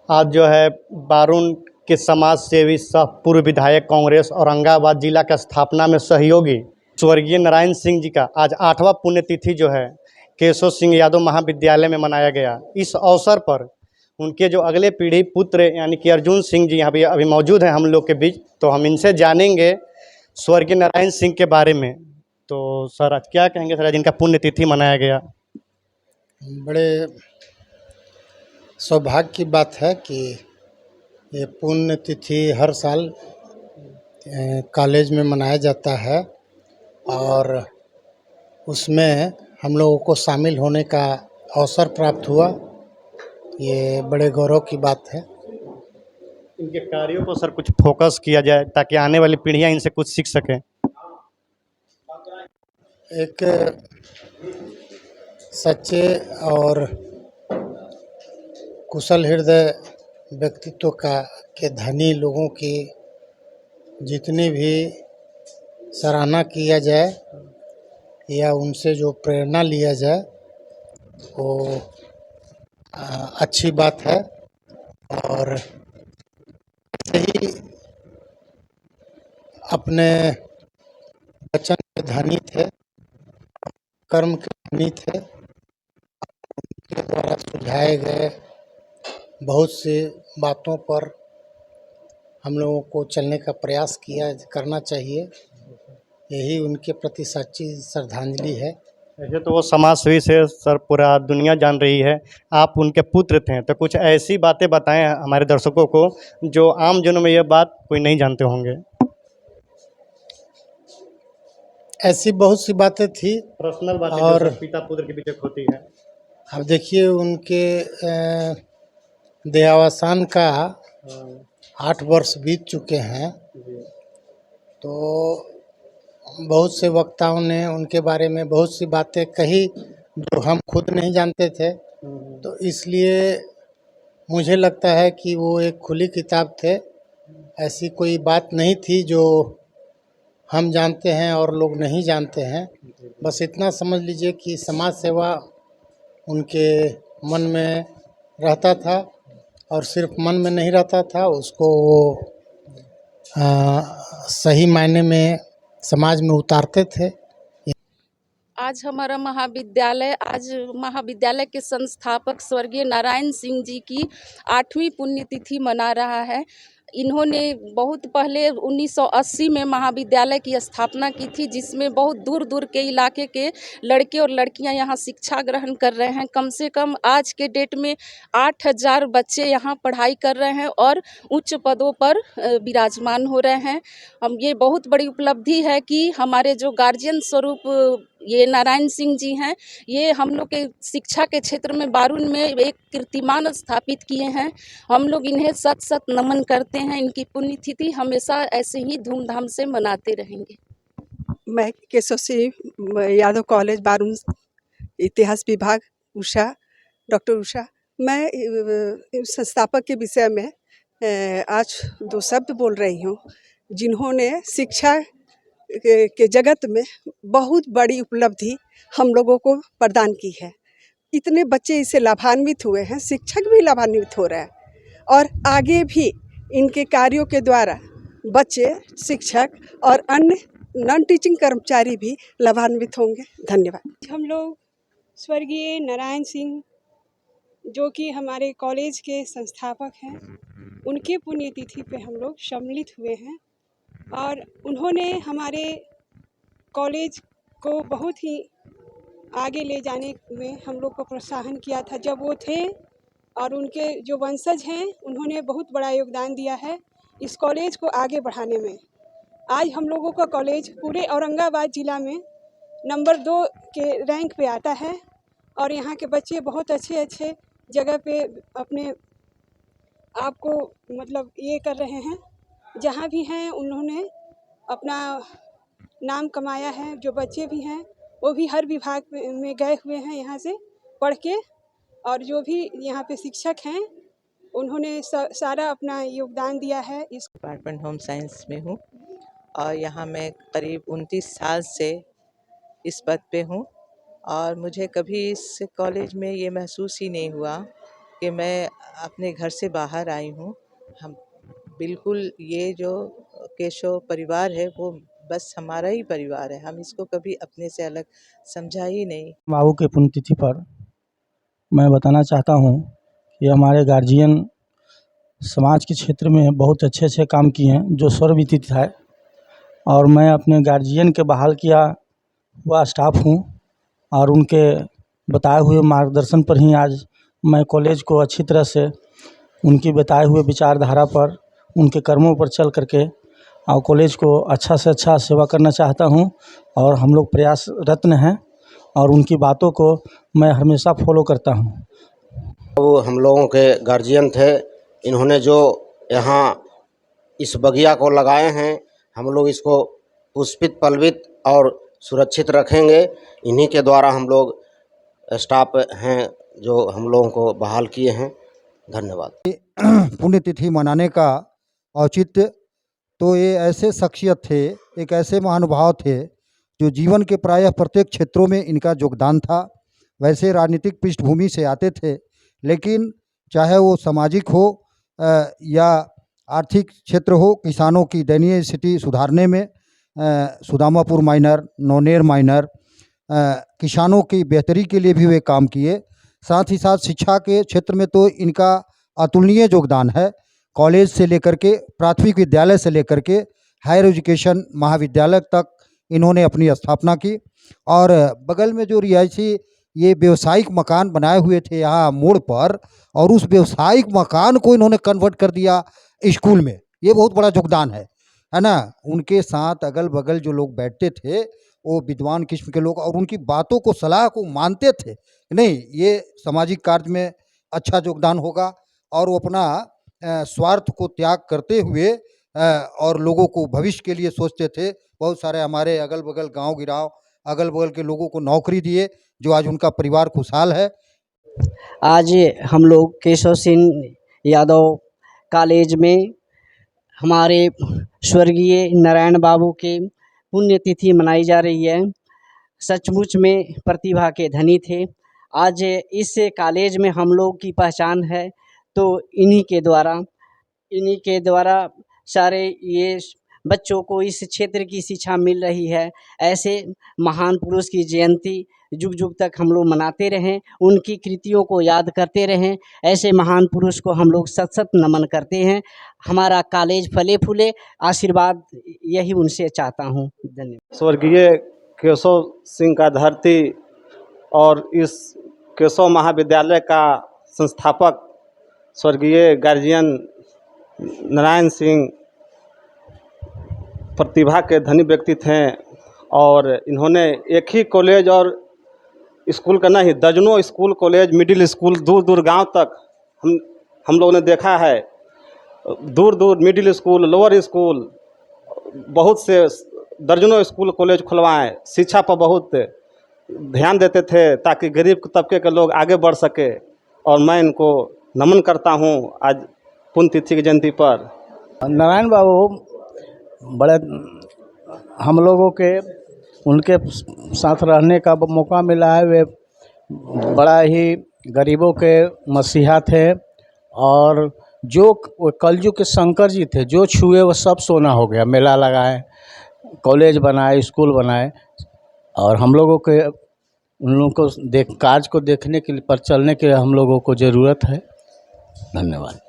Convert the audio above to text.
आज जो है बारून के समाज सेवी सह पूर्व विधायक कांग्रेस औरंगाबाद जिला का स्थापना में सहयोगी स्वर्गीय नारायण सिंह जी का आज 8वां पुण्यतिथि जो है केशव सिंह यादव महाविद्यालय में मनाया गया। इस अवसर पर उनके जो अगले पीढ़ी पुत्र यानी कि अर्जुन सिंह जी यहाँ पे अभी मौजूद हैं हम लोग के बीच, तो हम इनसे जानेंगे स्वर्गीय नारायण सिंह के बारे में। तो सर आज क्या कहेंगे सर, आज इनका पुण्यतिथि मनाया गया। बड़े सौभाग्य की बात है कि ये पुण्यतिथि हर साल कॉलेज में मनाया जाता है और उसमें हम लोगों को शामिल होने का अवसर प्राप्त हुआ। ये बड़े गौरव की बात है। इनके कार्यों को सर कुछ फोकस किया जाए ताकि आने वाली पीढ़ियां इनसे कुछ सीख सकें। एक सच्चे और कुशल हृदय व्यक्तित्व के धनी लोगों की जितनी भी सराहना किया जाए या उनसे जो प्रेरणा लिया जाए वो अच्छी बात है। और यही अपने वचन के धनी थे, कर्म के धनी थे। उनके द्वारा सुझाए गए बहुत सी बातों पर हम लोगों को चलने का प्रयास करना चाहिए। यही उनके प्रति सच्ची श्रद्धांजलि है। ऐसे तो वो समाज सेवी से सर पूरा दुनिया जान रही है, आप उनके पुत्र थे, तो कुछ ऐसी बातें बताएं हमारे दर्शकों को जो आम जनों में ये बात कोई नहीं जानते होंगे। ऐसी बहुत सी बातें थी पर्सनल बातें और जो पिता पुत्र के बीच होती है। अब देखिए उनके देहावसान का 8 वर्ष बीत चुके हैं, तो बहुत से वक्ताओं ने उनके बारे में बहुत सी बातें कही जो हम खुद नहीं जानते थे। तो इसलिए मुझे लगता है कि वो एक खुली किताब थे। ऐसी कोई बात नहीं थी जो हम जानते हैं और लोग नहीं जानते हैं। बस इतना समझ लीजिए कि समाज सेवा उनके मन में रहता था और सिर्फ मन में नहीं रहता था, उसको वो सही मायने में समाज में उतारते थे। आज महाविद्यालय के संस्थापक स्वर्गीय नारायण सिंह जी की 8वीं पुण्यतिथि मना रहा है। इन्होंने बहुत पहले 1980 में महाविद्यालय की स्थापना की थी, जिसमें बहुत दूर दूर के इलाके के लड़के और लड़कियां यहां शिक्षा ग्रहण कर रहे हैं। कम से कम आज के डेट में 8000 बच्चे यहां पढ़ाई कर रहे हैं और उच्च पदों पर विराजमान हो रहे हैं। ये बहुत बड़ी उपलब्धि है कि हमारे जो गार्जियन स्वरूप ये नारायण सिंह जी हैं, ये हम लोग के शिक्षा के क्षेत्र में बारून में एक कीर्तिमान स्थापित किए हैं। हम लोग इन्हें सत सत नमन करते हैं। इनकी पुण्यतिथि हमेशा ऐसे ही धूमधाम से मनाते रहेंगे। मैं केशव सिंह यादव कॉलेज बारून इतिहास विभाग डॉक्टर उषा। मैं संस्थापक के विषय में आज 2 शब्द बोल रही हूँ, जिन्होंने शिक्षा के जगत में बहुत बड़ी उपलब्धि हम लोगों को प्रदान की है। इतने बच्चे इससे लाभान्वित हुए हैं, शिक्षक भी लाभान्वित हो रहे हैं और आगे भी इनके कार्यों के द्वारा बच्चे, शिक्षक और अन्य नॉन टीचिंग कर्मचारी भी लाभान्वित होंगे। धन्यवाद। हम लोग स्वर्गीय नारायण सिंह जो कि हमारे कॉलेज के संस्थापक हैं, उनके पुण्यतिथि पे हम लोग सम्मिलित हुए हैं और उन्होंने हमारे कॉलेज को बहुत ही आगे ले जाने में हम लोग को प्रोत्साहन किया था जब वो थे, और उनके जो वंशज हैं उन्होंने बहुत बड़ा योगदान दिया है इस कॉलेज को आगे बढ़ाने में। आज हम लोगों का कॉलेज पूरे औरंगाबाद ज़िला में नंबर 2 के रैंक पे आता है और यहाँ के बच्चे बहुत अच्छे जगह पे अपने आप को मतलब ये कर रहे हैं। जहाँ भी हैं उन्होंने अपना नाम कमाया है। जो बच्चे भी हैं वो भी हर विभाग में गए हुए हैं यहाँ से पढ़ के, और जो भी यहाँ पे शिक्षक हैं उन्होंने सारा अपना योगदान दिया है। इस डिपार्टमेंट होम साइंस में हूँ और यहाँ मैं करीब 29 साल से इस पद पे हूँ और मुझे कभी इस कॉलेज में ये महसूस ही नहीं हुआ कि मैं अपने घर से बाहर आई हूँ। हम बिल्कुल ये जो केशव परिवार है वो बस हमारा ही परिवार है, हम इसको कभी अपने से अलग समझा ही नहीं। बाबू के पुण्यतिथि पर मैं बताना चाहता हूँ कि हमारे गार्जियन समाज के क्षेत्र में बहुत अच्छे अच्छे काम किए हैं जो सर्वविदित है, और मैं अपने गार्जियन के बहाल किया हुआ स्टाफ हूँ और उनके बताए हुए मार्गदर्शन पर ही आज मैं कॉलेज को अच्छी तरह से उनकी बताए हुए विचारधारा पर, उनके कर्मों पर चल करके और कॉलेज को अच्छा से अच्छा सेवा करना चाहता हूँ। और हम लोग प्रयासरत्न हैं और उनकी बातों को मैं हमेशा फॉलो करता हूँ। वो हम लोगों के गार्जियन थे, इन्होंने जो यहाँ इस बगिया को लगाए हैं, हम लोग इसको पुष्पित पल्वित और सुरक्षित रखेंगे। इन्हीं के द्वारा हम लोग स्टाफ हैं जो हम लोगों को बहाल किए हैं। धन्यवाद। पुण्यतिथि मनाने का औचित्य तो ये ऐसे शख्सियत थे, एक ऐसे महानुभाव थे जो जीवन के प्रायः प्रत्येक क्षेत्रों में इनका योगदान था। वैसे राजनीतिक पृष्ठभूमि से आते थे, लेकिन चाहे वो सामाजिक हो या आर्थिक क्षेत्र हो, किसानों की दयनीय स्थिति सुधारने में सुदामापुर माइनर, नौनेर माइनर, किसानों की बेहतरी के लिए भी वे काम किए। साथ ही साथ शिक्षा के क्षेत्र में तो इनका अतुलनीय योगदान है। कॉलेज से लेकर के, प्राथमिक विद्यालय से लेकर के हायर एजुकेशन महाविद्यालय तक इन्होंने अपनी स्थापना की। और बगल में जो रिहायशी ये व्यवसायिक मकान बनाए हुए थे यहाँ मोड़ पर, और उस व्यवसायिक मकान को इन्होंने कन्वर्ट कर दिया स्कूल में, ये बहुत बड़ा योगदान है ना। उनके साथ अगल बगल जो लोग बैठते थे वो विद्वान किस्म के लोग, और उनकी बातों को, सलाह को मानते थे। नहीं, ये सामाजिक कार्य में अच्छा योगदान होगा, और वो अपना स्वार्थ को त्याग करते हुए और लोगों को भविष्य के लिए सोचते थे। बहुत सारे हमारे अगल बगल गांव गिराव, अगल बगल के लोगों को नौकरी दिए, जो आज उनका परिवार खुशहाल है। आज हम लोग केशव सिंह यादव कॉलेज में हमारे स्वर्गीय नारायण बाबू के पुण्यतिथि मनाई जा रही है। सचमुच में प्रतिभा के धनी थे। आज इस कॉलेज में हम लोग की पहचान है तो इन्हीं के द्वारा सारे ये बच्चों को इस क्षेत्र की शिक्षा मिल रही है। ऐसे महान पुरुष की जयंती जुग जुग तक हम लोग मनाते रहें, उनकी कृतियों को याद करते रहें। ऐसे महान पुरुष को हम लोग सत सत नमन करते हैं। हमारा कॉलेज फले फूले, आशीर्वाद यही उनसे चाहता हूँ। धन्यवाद। स्वर्गीय केशव सिंह का धरती और इस केशव महाविद्यालय का संस्थापक स्वर्गीय गार्जियन नारायण सिंह प्रतिभा के धनी व्यक्ति थे, और इन्होंने एक ही कॉलेज और स्कूल का नहीं, दर्जनों स्कूल, कॉलेज, मिडिल स्कूल दूर दूर गांव तक हम लोगों ने देखा है। दूर दूर मिडिल स्कूल, लोअर स्कूल, बहुत से दर्जनों स्कूल कॉलेज खुलवाएं। शिक्षा पर बहुत ध्यान देते थे ताकि गरीब तबके के लोग आगे बढ़ सके, और मैं इनको नमन करता हूं आज पुण्यतिथि की जयंती पर। नारायण बाबू बड़े हम लोगों के उनके साथ रहने का मौका मिला है। वे बड़ा ही गरीबों के मसीहा थे, और जो कलयुग के शंकर जी थे, जो छुए वो सब सोना हो गया। मेला लगाए, कॉलेज बनाए, स्कूल बनाए, और हम लोगों के उन लोगों को कार्य को देखने के लिए, पर चलने के लिए हम लोगों को ज़रूरत है। धन्यवाद।